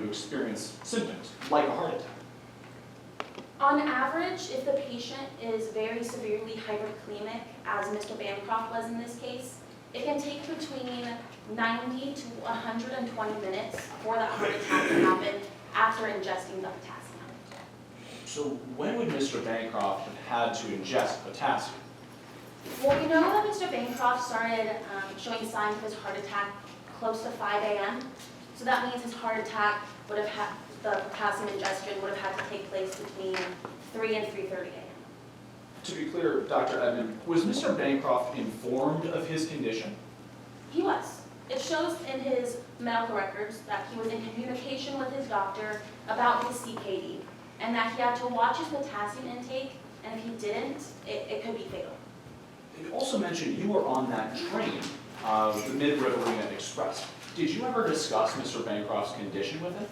experience symptoms, like a heart attack? On average, if the patient is very severely hyperkalemic, as Mr. Bancroft was in this case, it can take between 90 to 120 minutes for that heart attack to happen after ingesting the potassium. So when would Mr. Bancroft have had to ingest potassium? Well, we know that Mr. Bancroft started showing signs of his heart attack close to 5 a.m. So that means his heart attack would have had, the potassium ingestion would have had to take place between 3 and 3:30 a.m. To be clear, Dr. Edmond, was Mr. Bancroft informed of his condition? He was. It shows in his medical records that he was in communication with his doctor about his CKD and that he had to watch his potassium intake, and if he didn't, it could be fatal. You also mentioned you were on that train, the Mid-Riverina Express. Did you ever discuss Mr. Bancroft's condition with him?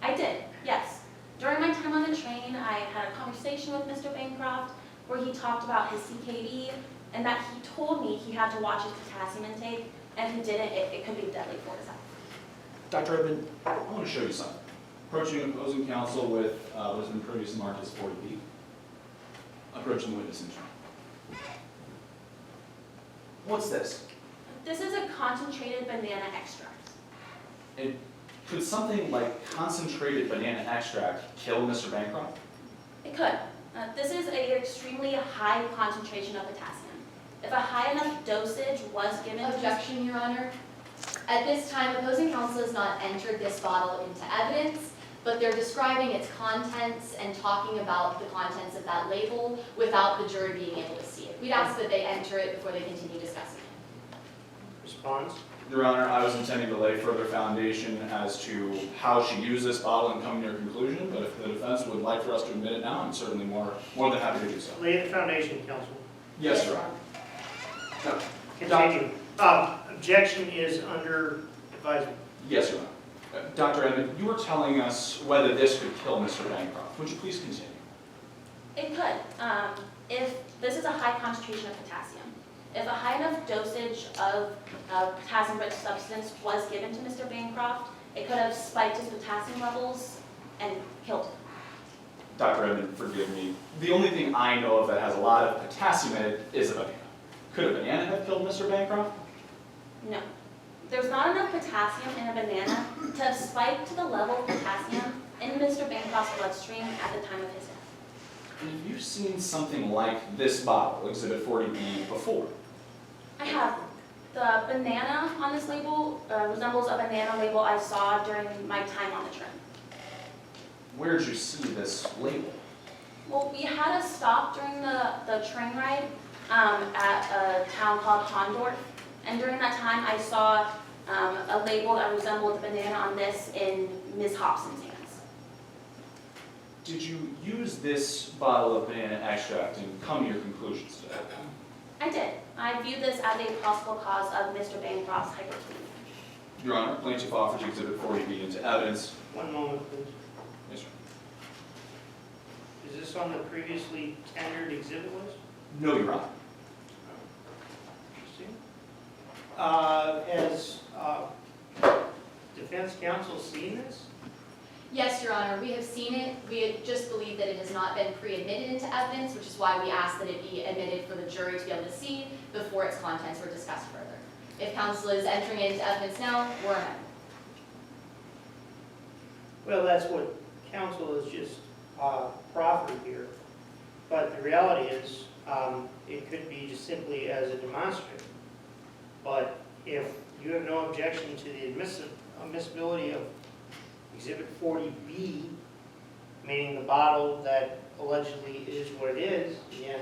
I did, yes. During my time on the train, I had a conversation with Mr. Bancroft where he talked about his CKD and that he told me he had to watch his potassium intake, and if he didn't, it could be deadly for his health. Dr. Edmond, I want to show you something. Approaching opposing counsel with what has been previously marked as 40B. Approaching the witness in turn. What's this? This is a concentrated banana extract. And could something like concentrated banana extract kill Mr. Bancroft? It could. This is an extremely high concentration of potassium. If a high enough dosage was given to Objection, Your Honor. At this time, opposing counsel has not entered this bottle into evidence, but they're describing its contents and talking about the contents of that label without the jury being able to see it. We'd ask that they enter it before they continue discussing it. Response? Your Honor, I was intending to lay further foundation as to how she used this bottle and come to your conclusion, but if the defense would like for us to admit it now, I'm certainly more than happy to do so. Lay the foundation, counsel. Yes, Your Honor. No. Continue. Objection is under advisement. Yes, Your Honor. Dr. Edmond, you were telling us whether this could kill Mr. Bancroft. Would you please continue? It could. If this is a high concentration of potassium. If a high enough dosage of potassium-rich substance was given to Mr. Bancroft, it could have spiked his potassium levels and killed him. Dr. Edmond, forgive me. The only thing I know of that has a lot of potassium in it is a banana. Could a banana have killed Mr. Bancroft? No. There's not enough potassium in a banana to have spiked to the level of potassium in Mr. Bancroft's bloodstream at the time of his death. And have you seen something like this bottle, Exhibit 40B, before? I have. The banana on this label resembles a banana label I saw during my time on the train. Where did you see this label? Well, we had a stop during the train ride at a town called Hondorf, and during that time I saw a label that resembled the banana on this in Ms. Hobson's hands. Did you use this bottle of banana extract and come to your conclusions today? I did. I viewed this as a possible cause of Mr. Bancroft's hyperkalemia. Your Honor, plaintiff offers Exhibit 40B into evidence. One moment, please. Yes, sir. Is this on the previously tendered exhibit list? No, Your Honor. Has defense counsel seen this? Yes, Your Honor, we have seen it. We just believe that it has not been pre-admitted into evidence, which is why we ask that it be admitted for the jury to be able to see before its contents were discussed further. If counsel is entering it into evidence now, we're amending. Well, that's what counsel has just proffered here. But the reality is, it could be just simply as a demonstrative. But if you have no objection to the admissibility of Exhibit 40B, meaning the bottle that allegedly is what it is, again,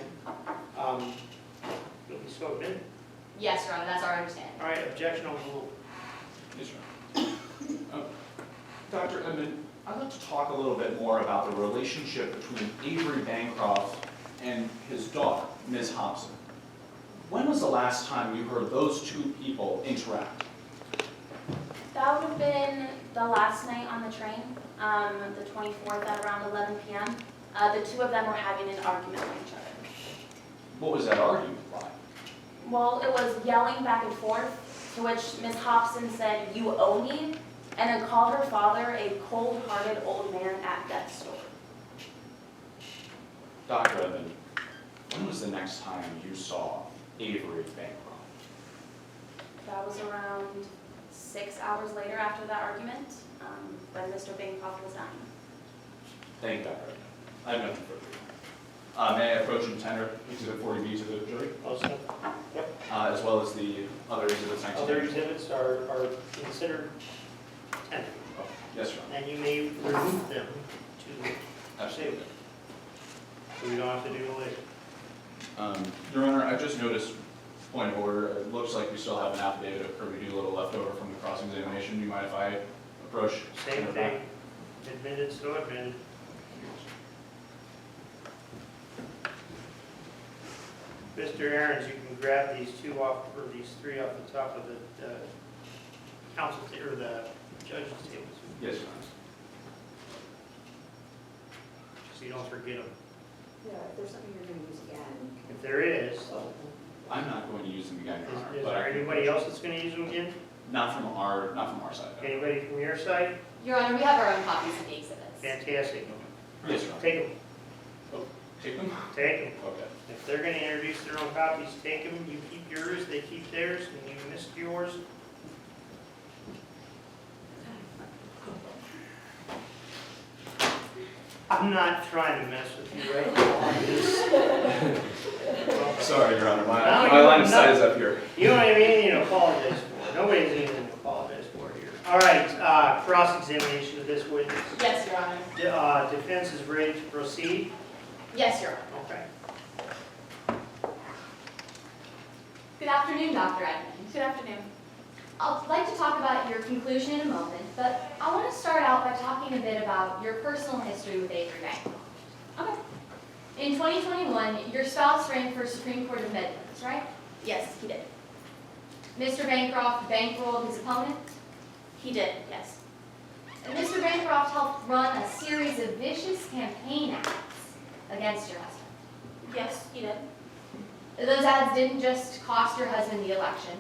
it'll be so admitted. Yes, Your Honor, that's our understanding. All right, objection overruled. Yes, Your Honor. Dr. Edmond, I'd like to talk a little bit more about the relationship between Avery Bancroft and his daughter, Ms. Hobson. When was the last time you heard those two people interact? That would have been the last night on the train, the 24th at around 11 p.m. The two of them were having an argument with each other. What was that argument like? Well, it was yelling back and forth, to which Ms. Hobson said, "You owe me," and then called her father a cold-hearted old man at death's door. Dr. Edmond, when was the next time you saw Avery Bancroft? That was around 6 hours later after that argument, when Mr. Bancroft was dying. Thank you, Dr. Edmond. I have nothing further. May I approach and tender Exhibit 40B to the jury, Also, as well as the other exhibits next to other it? exhibits are considered tender, Oh, yes, Your Honor. and you may remove them to Absolutely. so we don't have to do it later. Your Honor, I just noticed, point of order, it looks like we still have an affidavit of Kirby Doolittle left over from the cross-examination. Do you mind if I approach? Same thing, admitted, so admitted. Mr. Aaron's, you can grab these two off, or these three off the top of the council, or the judge's tables, Yes, Your Honor. so you don't forget them. Yeah, if there's something you're gonna use again. If there is, I'm not going to use them again, Your Honor. is but I there can anybody approach. else that's gonna use them again? Not from our side. no. Anybody from your side? Your Honor, we have our own copies of the exhibits. Fantastic. Yes, Your Honor. Take them, Take them? take them. Okay. If they're gonna introduce their own copies, take them, you keep yours, they keep theirs, and you missed yours. I'm not trying to mess with you right now. I'm just- Sorry, Your Honor, No, my you- line of sight no. is up here. You don't have anything to apologize for. Nobody's anything to apologize for here. All right, cross-examination of this witness. Yes, Your Honor. Defense is ready to proceed. Yes, Your Honor. Okay. Good afternoon, Dr. Edmond. Good afternoon. I'd like to talk about your conclusion in a moment, but I want to start out by talking a bit about your personal history with Avery Bancroft. Okay. In 2021, your spouse ran for Supreme Court of Midlands, right? Yes, he did. Mr. Bancroft bankrolled his opponent, He did, yes. and Mr. Bancroft helped run a series of vicious campaign ads against your husband. Yes, he did. Those ads didn't just cost your husband the election,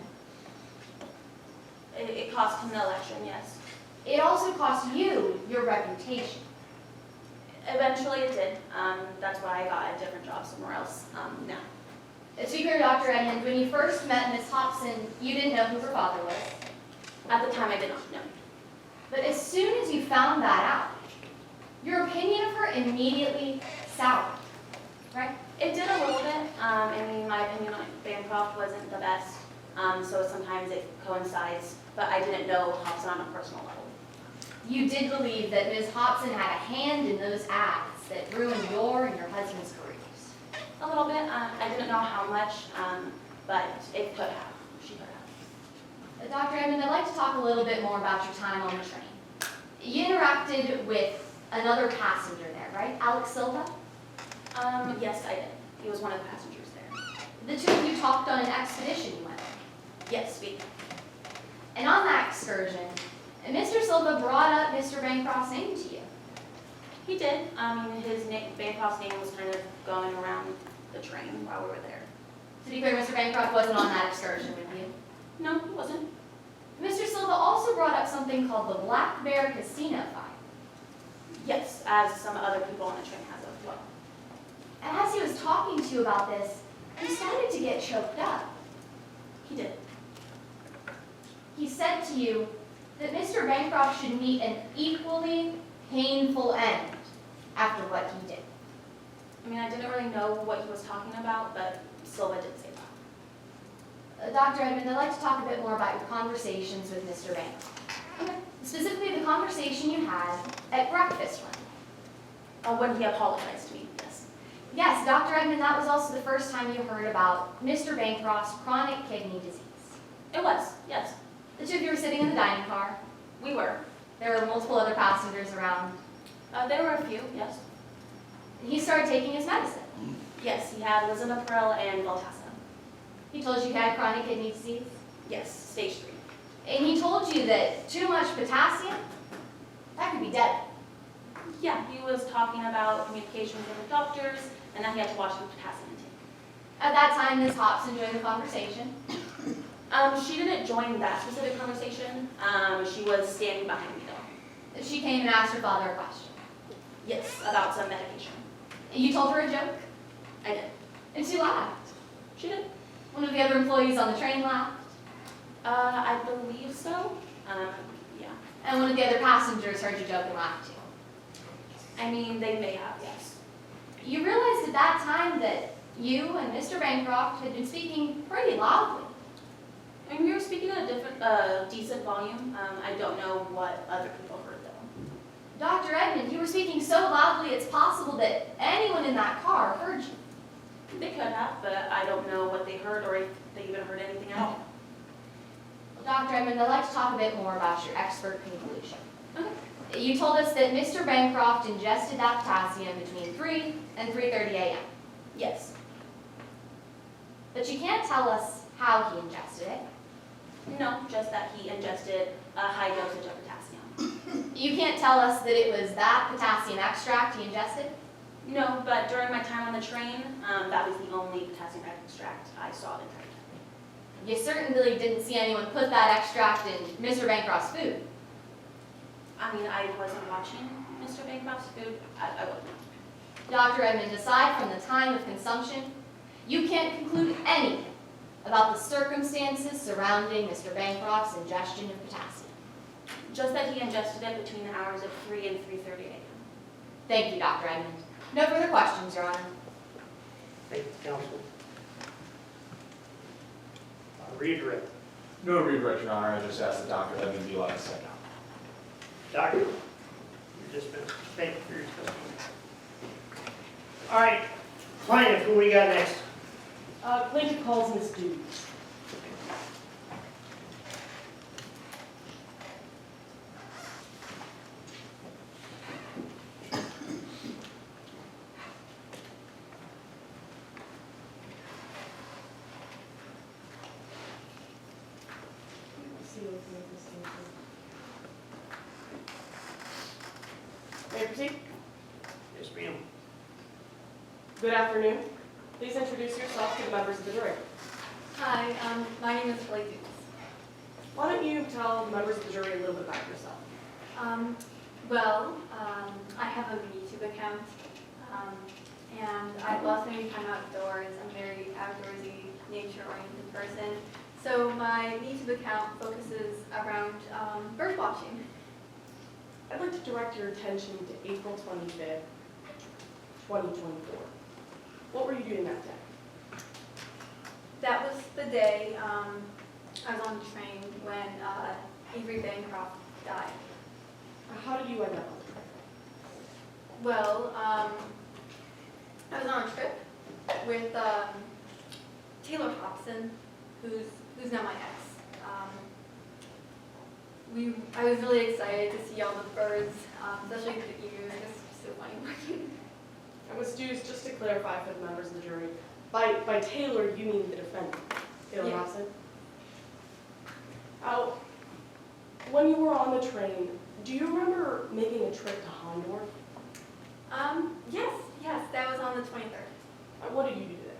It cost him the election, yes. it also cost you your reputation. Eventually it did. That's why I got a different job somewhere else now. To be clear, Dr. Edmond, when you first met Miss Hobson, you didn't know who her father was. At the time, I did not know. But as soon as you found that out, your opinion of her immediately soured, right? It did a little bit. I mean, my opinion on Bancroft wasn't the best, so sometimes it coincides. But I didn't know Hobson on a personal level. You did believe that Ms. Hobson had a hand in those acts that ruined your and your husband's careers. A little bit. I didn't know how much, but it could have. She could have. Dr. Edmond, I'd like to talk a little bit more about your time on the train. You interacted with another passenger there, right? Alex Silva? Yes, I did. He was one of the passengers there. The two of you talked on an expedition you went on. Yes, we did. And on that excursion, Mr. Silva brought up Mr. Bancroft's name to you. He did. His name, Bancroft's name was kind of going around the train while we were there. To be clear, Mr. Bancroft wasn't on that excursion with you. No, he wasn't. Mr. Silva also brought up something called the Black Bear Casino fire. Yes, as some other people on the train has as well. And as he was talking to you about this, he started to get choked up. He did. He said to you that Mr. Bancroft should meet an equally painful end after what he did. I mean, I didn't really know what he was talking about, but Silva did say that. Dr. Edmond, I'd like to talk a bit more about your conversations with Mr. Bancroft. Okay. Specifically, the conversation you had at breakfast one. When he apologized to me, yes. Yes, Dr. Edmond, that was also the first time you heard about Mr. Bancroft's chronic kidney disease. It was, yes. The two of you were sitting in the dining car. We were. There were multiple other passengers around. There were a few, yes. He started taking his medicine. Yes, he had lisinopril and Veltassa. He told you he had chronic kidney disease. Yes, stage 3. And he told you that too much potassium, that could be deadly. Yeah, he was talking about communication with the doctors and that he had to watch his potassium intake. At that time, Ms. Hobson joined the conversation. She didn't join that specific conversation. She was standing behind me though. She came and asked her father a question. Yes, about some medication. You told her a joke, I did. and she laughed. She did. One of the other employees on the train laughed, I believe so. Yeah. and one of the other passengers heard your joke and laughed too. I mean, they may have, yes. You realized at that time that you and Mr. Bancroft had been speaking pretty loudly. I mean, we were speaking at a different, decent volume. I don't know what other people heard though. Dr. Edmond, you were speaking so loudly it's possible that anyone in that car heard you. They could have, but I don't know what they heard or if they even heard anything at all. Dr. Edmond, I'd like to talk a bit more about your expert conclusion. Okay. You told us that Mr. Bancroft ingested that potassium between 3 and 3:30 a.m. Yes. But you can't tell us how he ingested it. No, just that he ingested a high dosage of potassium. You can't tell us that it was that potassium extract he ingested. No, but during my time on the train, that was the only potassium extract I saw the entire time. You certainly didn't see anyone put that extract in Mr. Bancroft's food. I mean, I wasn't watching Mr. Bancroft's food. I wasn't. Dr. Edmond, aside from the time of consumption, you can't conclude anything about the circumstances surrounding Mr. Bancroft's ingestion of potassium. Just that he ingested it between the hours of 3 and 3:30 a.m. Thank you, Dr. Edmond. No further questions, Your Honor. Thank you, counsel. Redirect. No redirect, Your Honor. I just asked that Dr. Edmond be allowed to step down. Doctor, you're dismissed. Thank you for your testimony. All right, plaintiff, who we got next? Plaintiff calls Ms. Dukes. May I proceed? Yes, ma'am. Good afternoon. Please introduce yourself to the members of the jury. Hi, my name is Plaintiff. Why don't you tell the members of the jury a little bit about yourself? I have a YouTube account, and I love spending time outdoors. I'm a very outdoorsy, nature-oriented person. So my YouTube account focuses around bird watching. I'd like to direct your attention to April 25th, 2024. What were you doing that day? That was the day I was on the train when Avery Bancroft died. How did you end up on the train? Well, I was on a trip with Taylor Hobson, who's now my ex. I was really excited to see all the birds, especially the emus. It was so funny working. And Ms. Dews, just to clarify for the members of the jury, by Taylor, you mean the defendant, Taylor Yeah. Hobson? Now, when you were on the train, do you remember making a trip to Hondorf? Yes, that was on the 23rd. What did you do there?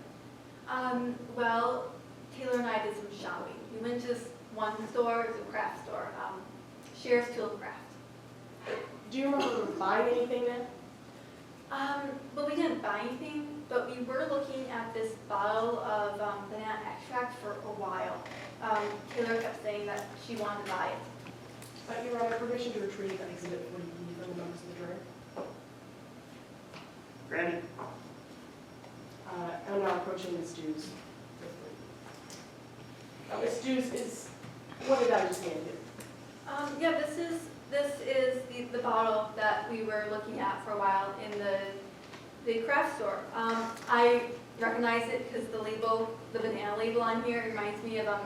Well, Taylor and I did some shopping. We went to this one store, it was a craft store, Shear's Tool Craft. Do you remember buying anything there? Well, we didn't buy anything, but we were looking at this bottle of banana extract for a while. Taylor kept saying that she wanted to buy it. Your Honor, permission to retrieve Exhibit 40B from the members of the jury. Granted. I'm now approaching Ms. Dews. Ms. Dews, what did I just hand you? Yeah, this is the bottle that we were looking at for a while in the craft store. I recognize it because the banana label on here reminds me of a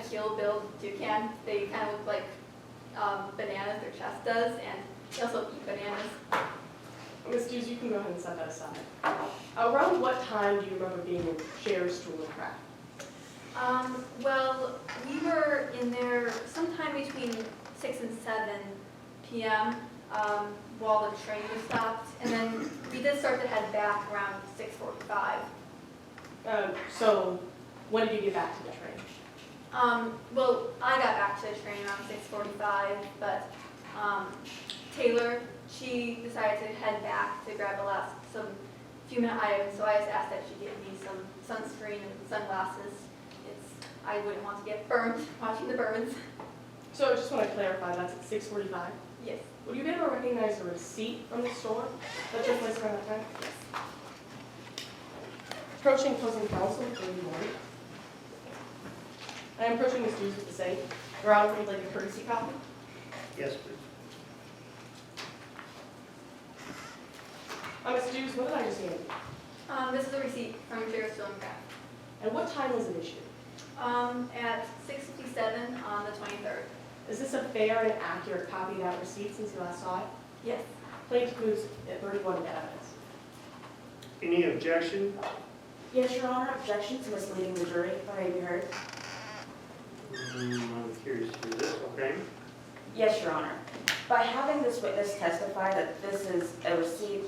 Kill Bill toucan. They kind of look like bananas, their chest does, and they also eat bananas. Ms. Dews, you can go ahead and set that aside. Around what time do you remember being in Cher's Tool and Craft? Well, we were in there sometime between 6 and 7 p.m. While the train was stopped, and then we did start to head back around 6:45. So, when did you get back to the train? Well, I got back to the train around 6:45, but Taylor, she decided to head back to grab some few minute items, so I just asked that she give me some sunscreen and sunglasses. I wouldn't want to get burned watching the birds. So I just want to clarify, that's at 6:45? Yes. Would you be able to recognize a receipt from the store that took place around that time? Approaching opposing counsel, good morning. I am approaching Ms. Dews with the same. Your Honor, would you like a courtesy copy? Yes, please. Ms. Dews, what did I just hand you? This is a receipt from Sheriff Stonecraft. And what time was it issued? At 6:57 on the 23rd. Is this a fair and accurate copy of that receipt since you last saw it? Yes. Plaintiff moves at 31 to evidence. Any objection? Yes, Your Honor, objection to misleading the jury, if I may be heard. I'm curious to hear this, okay? Yes, Your Honor. By having this witness testify that this is a receipt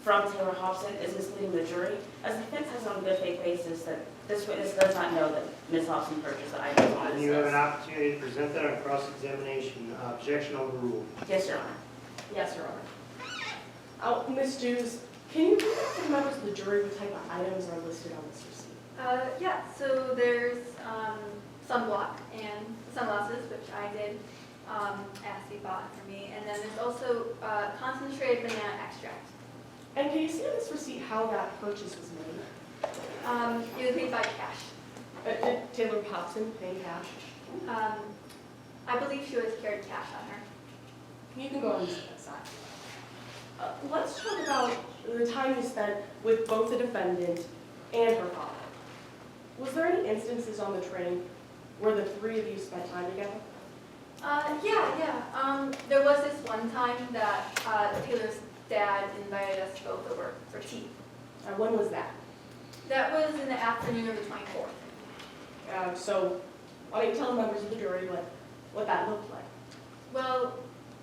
from Taylor Hobson is misleading the jury, as the defense has on a good faith basis that this witness does not know that Ms. Hobson purchased the items on And this you have an list. opportunity to present that on cross-examination. Objection overruled. Yes, Your Honor. Yes, Your Honor. Ms. Dews, can you please tell the members of the jury what type of items are listed on this receipt? Yeah, so there's sunblock and sunglasses, which I did ask you bought for me. And then there's also concentrated banana extract. And can you see on this receipt how that purchase was made? It was paid by cash. Did Taylor Hobson pay cash? I believe she was carried cash on her. You can go on that side. Let's talk about the time you spent with both the defendant and her father. Was there any instances on the train where the three of you spent time together? Yeah. There was this one time that Taylor's dad invited us both over for tea. When was that? That was in the afternoon of the 24th. So why don't you tell the members of the jury what that looked like? Well,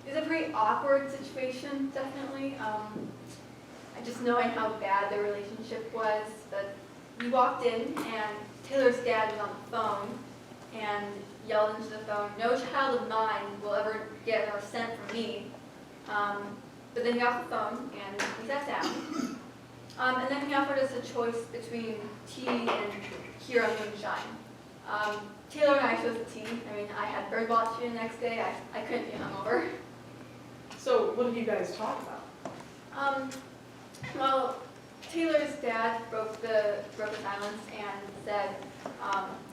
it was a pretty awkward situation, definitely. I just knowing how bad their relationship was, but we walked in and Taylor's dad was on the phone and yelled into the phone, "No child of mine will ever get a cent from me." But then he got off the phone and we sat down. And then he offered us a choice between tea and Hero Moonshine. Taylor and I chose the tea. I mean, I had bird watch the next day. I couldn't be hungover. So what did you guys talk about? Well, Taylor's dad broke the silence and said,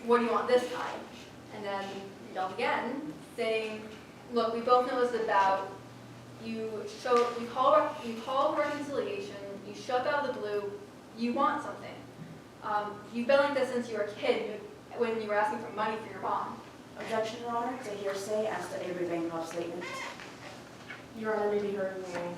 "What do you want this time?" And then he yelled again, saying, "Look, we both know what it's about. You called reconciliation. You showed up out of the blue. You want something. You've been like this since you were a kid when you were asking for money for your mom." Objection, Your Honor, to hearsay as to Avery Bancroft's statements. Your Honor may be heard in the room.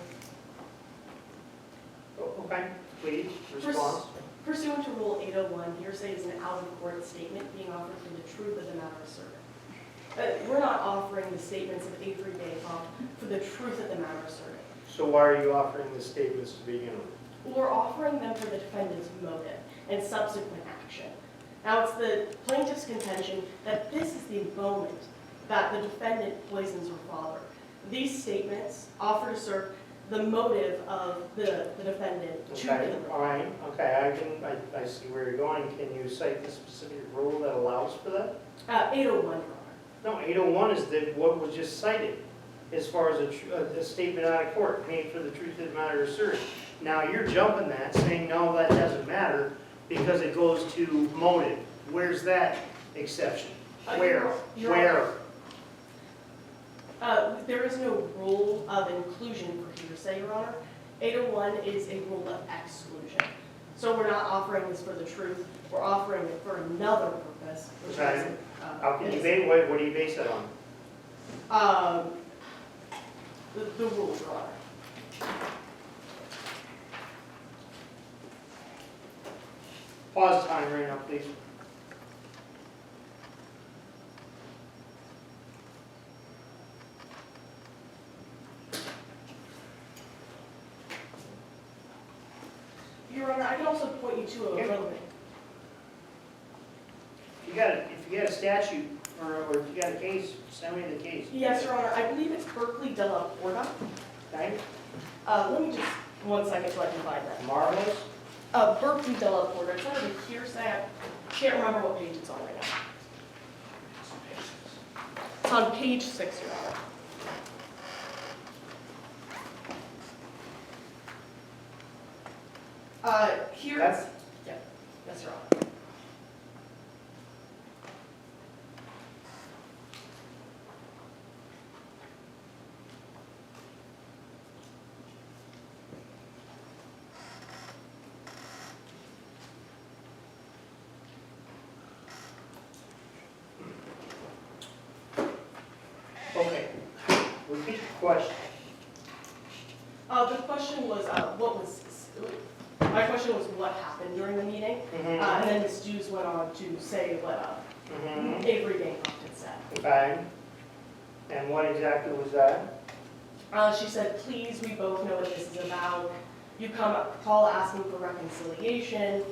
Okay, please, response. Pursuant to Rule 801, hearsay is an out-of-court statement being offered for the truth of the matter asserted. We're not offering the statements of Avery Bancroft for the truth of the matter asserted. So why are you offering the statements to begin with? We're offering them for the defendant's motive and subsequent action. Now, it's the plaintiff's contention that this is the moment that the defendant poisons her father. These statements offer to serve the motive of the defendant to Okay, deliver. all right, okay, I see where you're going. Can you cite the specific rule that allows for that? 801, Your Honor. No, 801 is what was just cited as far as a statement out of court made for the truth of the matter asserted. Now, you're jumping that, saying, no, that doesn't matter because it goes to motive. Where's that exception? Where? There is no rule of inclusion for hearsay, Your Honor. 801 is a rule of exclusion. So we're not offering this for the truth, we're offering it for another purpose. Which Okay. is, How can you base, what do you base that on? the rule, Your Honor. Pause time right now, please. Your Honor, I can also point you to a Yeah. relevant. If you you got a statute, or you got a case, send me the case. Yes, Your Honor, I believe it's Berkeley de la Porta. Okay, Let me just, 1 second so I can find that. marvelous. Berkeley de la Porta, it's under the hearsay, I can't remember what page it's on right now. It's on page 6, Your Honor. Here, That's- yeah, that's Your Honor. Okay, repeat the question. The question was, my question was what happened during the meeting? And then Ms. Dews went on to say what Mhm. Avery Bancroft had said. Okay, and what exactly was that? She said, please, we both know what this is about. You call asking for reconciliation.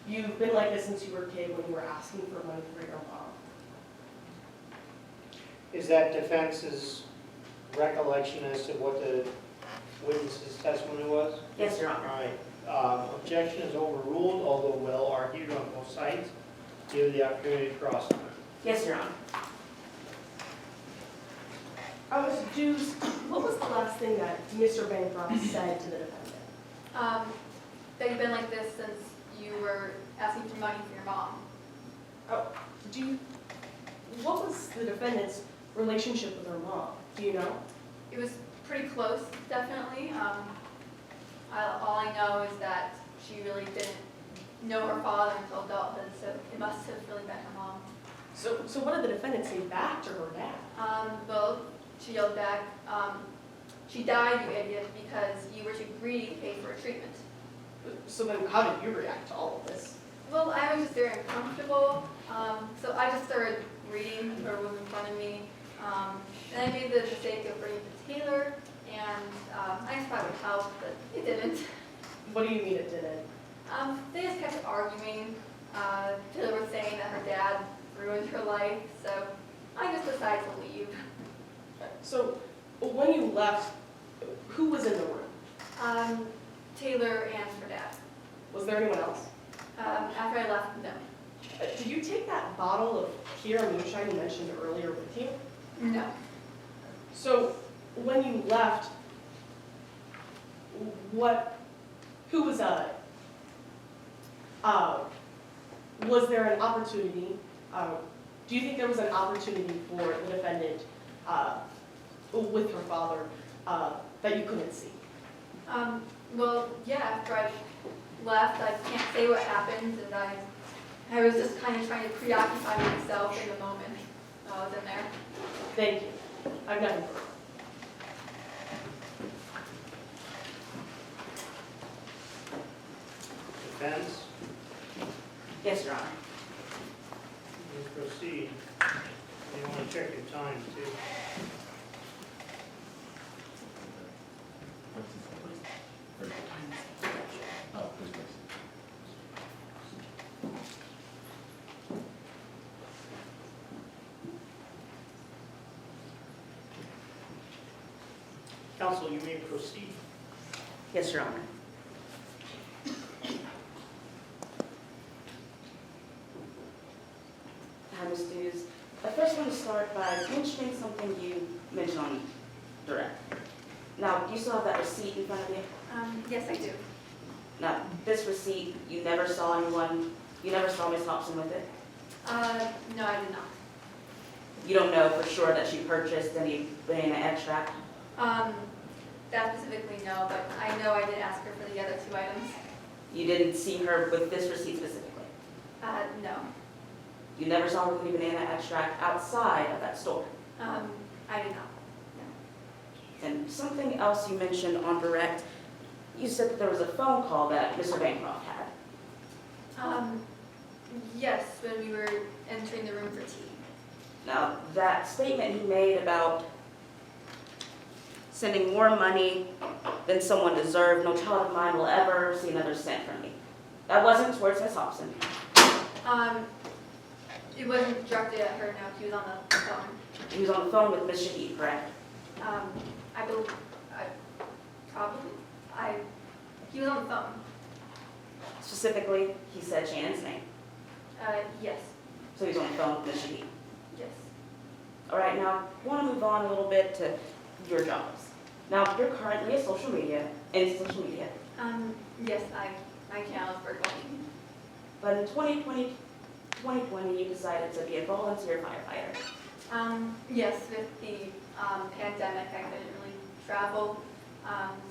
You've been like this since you were a kid when you were asking for money for your mom. Is that defense's recollection as to what the witness's testimony was? Yes, Your All Honor. right, objection is overruled, although well argued on both sides. Give the opportunity to cross. Yes, Your Honor. Ms. Dews, what was the last thing that Mr. Bancroft said to the defendant? That you've been like this since you were asking for money for your mom. What was the defendant's relationship with her mom? Do you know? It was pretty close, definitely. All I know is that she really didn't know her father until adulthood, so it must have really been her mom. So what did the defendant say back to her dad? Well, she yelled back, she died, you idiot, because you were too greedy to pay for her treatment. So then how did you react to all of this? Well, I was just very uncomfortable, so I just started reading her was in front of me. And I made the mistake of bringing it to Taylor, and I just thought it would help, but it didn't. What do you mean it didn't? They just kept arguing. Taylor was saying that her dad ruined her life, so I just decided to leave. So when you left, who was in the room? Taylor and her dad. Was there anyone else? After I left, no. Did you take that bottle of Kira moonshine you mentioned earlier with you? No. So when you left, was there an opportunity, do you think there was an opportunity for the defendant with her father that you couldn't see? Well, yeah, after I left, I can't say what happened, and I was just kind of trying to preoccupy myself in the moment while I was in there. Thank you. I've nothing further. Defense, Yes, Your Honor. you proceed. You want to check your time, too. Counsel, you may proceed. Yes, Your Honor. Hi, Ms. Dews. I first want to start by mentioning something you mentioned on direct. Now, you still have that receipt in front of you? Yes, I do. Now, this receipt, you never saw Ms. Hobson with it? No, I did not. You don't know for sure that she purchased any banana extract? That specifically, no, but I know I did ask her for the other two items. You didn't see her with this receipt specifically? No. You never saw her with any banana extract outside of that store? I did not. And something else you mentioned on direct, you said that there was a phone call that Mr. Bancroft had. Yes, when we were entering the room for tea. Now, that statement he made about sending more money than someone deserved, no child of mine will ever see another cent from me. That wasn't towards Ms. Hobson. It wasn't directed at her, no, she was on the phone. He was on the phone with Ms. Shahid, correct? I believe, he was on the phone. Specifically, he said Shannon's name. Yes, So he's on the phone with Ms. Shahid. yes. All right, now, I want to move on a little bit to your jobs. Now, you're currently in social media. Yes, my channel is for going. But in 2020, you decided to be a volunteer firefighter. Yes, with the pandemic, I couldn't really travel,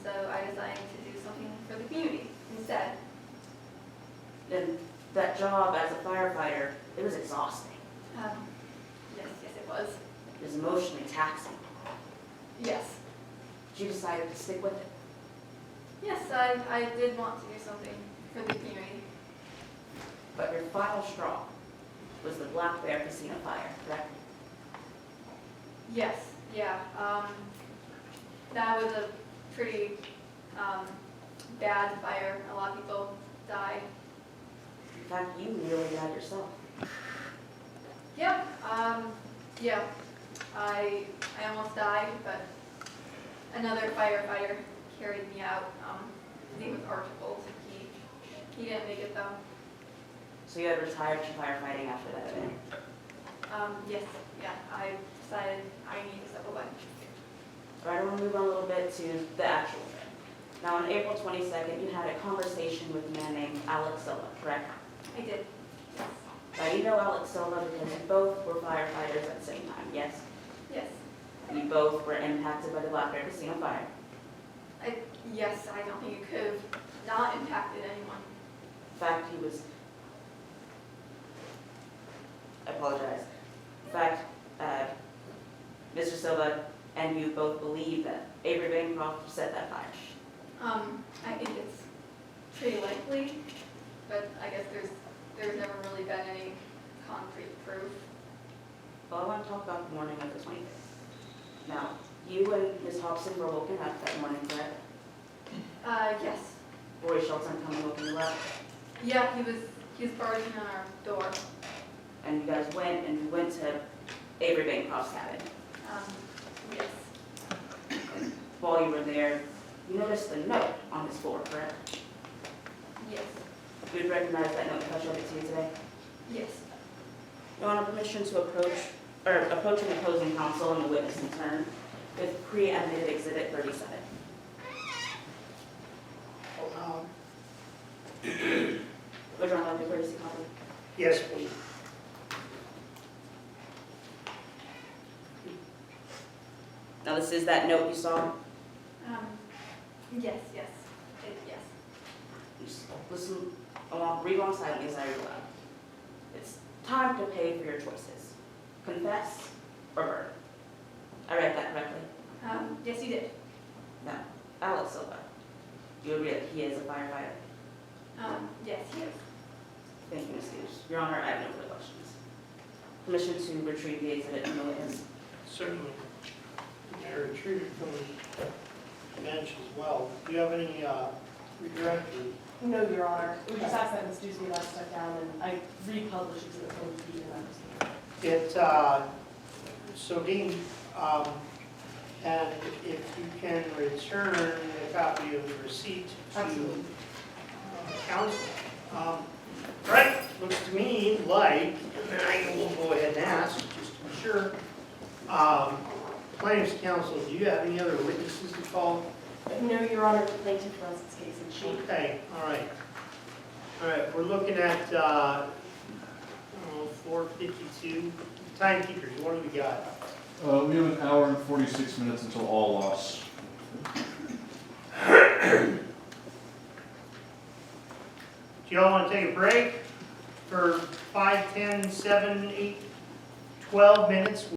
so I decided to do something for the community instead. And that job as a firefighter, it was exhausting. Yes, it was. It was emotionally taxing. Yes. But you decided to stick with it. Yes, I did want to do something for the community. But your final straw was the Black Bear Casino fire, correct? Yes, yeah. That was a pretty bad fire. A lot of people died. In fact, you nearly died yourself. Yep. Yeah. I almost died, but another firefighter carried me out. His name was Archibald. He didn't make it though. So you had retired from firefighting after that event. Yes, yeah. I decided I need to step away. All right, I want to move on a little bit to the actual event. Now, on April 22nd, you had a conversation with a man named Alex Silva, correct? I did. Now, you know Alex Silva because you both were firefighters at the same time, yes? Yes. And you both were impacted by the Black Bear Casino fire. Yes, I don't think it could have not impacted anyone. In fact, I apologize. In fact, Mr. Silva and you both believe that Avery Bancroft set that fire. I think it's pretty likely, but I guess there's never really been any concrete proof. Well, I want to talk about the morning of the 25th. Now, you and Ms. Hobson were woken up that morning, correct? Yes. Roy Shelton coming woken you up, Yeah, he was barging on our door. and you guys went to Avery Bancroft's cabin. Yes. While you were there, you noticed a note on his floor, correct? Yes. You would recognize that note if I showed it to you today? Yes. You want permission to approach an opposing counsel and the witness in turn with pre-admitted exhibit 37. Would you like to courtesy copy? Yes, please. Now, this is that note you saw. Yes. Yes. Just listen along, read along silently as I read aloud. It's time to pay for your choices. Confess or burn. I read that correctly? Yes, you did. Now, Alex Silva, you agree that he is a firefighter? Yes, he is. Thank you, Ms. Hughes. Your Honor, I have no further questions. Permission to retrieve the exhibit from the witness. Certainly. I retrieved from the bench as well. Do you have any regret? No, Your Honor. We just asked that Ms. Duesby not step down, and I republished it to the phone feed, and that was So Dean, and if you can return a copy of the receipt to Absolutely. counsel. Right, looks to me like, and I will go ahead and ask, just to be sure. Plaintiff's counsel, do you have any other witnesses to call? No, Your Honor, the plaintiff runs this case, and she... Okay, all right. All right, we're looking at 4:52. Timekeepers, what do we got? We have an hour and 46 minutes until all loss. Do y'all want to take a break for 5, 10, 7, 8, 12 minutes?